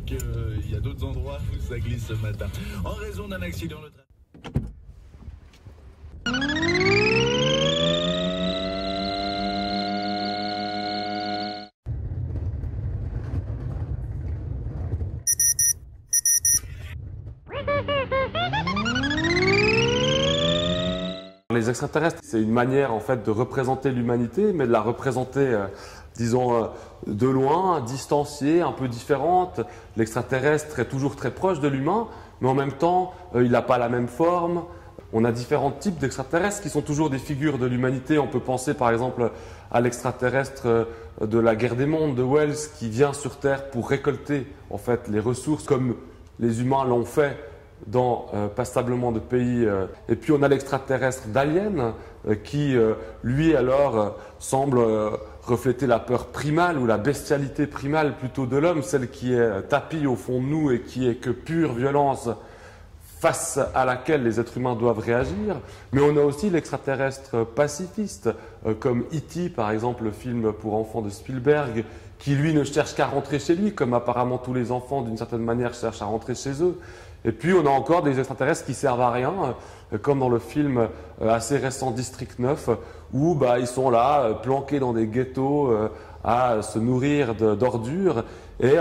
qu'il y a d'autres endroits où ça glisse ce matin. En raison d'un accident, le train... Les extraterrestres, c'est une manière en fait de représenter l'humanité, mais de la représenter, disons, de loin, distanciée, un peu différente. L'extraterrestre est toujours très proche de l'humain, mais en même temps, il n'a pas la même forme. On a différents types d'extraterrestres qui sont toujours des figures de l'humanité. On peut penser par exemple à l'extraterrestre de la guerre des mondes de Wells qui vient sur Terre pour récolter en fait les ressources comme les humains l'ont fait dans passablement de pays. Et puis on a l'extraterrestre d'Alien qui, lui alors, semble refléter la peur primale ou la bestialité primale plutôt de l'homme, celle qui est tapie au fond de nous et qui est que pure violence face à laquelle les êtres humains doivent réagir. Mais on a aussi l'extraterrestre pacifiste, comme E.T. par exemple, le film pour enfants de Spielberg, qui lui ne cherche qu'à rentrer chez lui, comme apparemment tous les enfants d'une certaine manière cherchent à rentrer chez eux. Et puis on a encore des extraterrestres qui servent à rien, comme dans le film assez récent District 9, où ils sont là, planqués dans des ghettos, à se nourrir d'ordures, et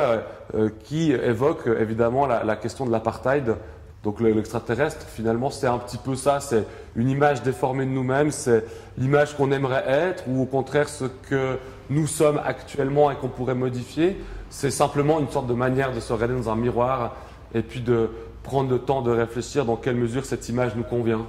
qui évoquent évidemment la question de l'apartheid. Donc l'extraterrestre, finalement, c'est un petit peu ça, c'est une image déformée de nous-mêmes, c'est l'image qu'on aimerait être, ou au contraire ce que nous sommes actuellement et qu'on pourrait modifier. C'est simplement une sorte de manière de se regarder dans un miroir et puis de prendre le temps de réfléchir dans quelle mesure cette image nous convient.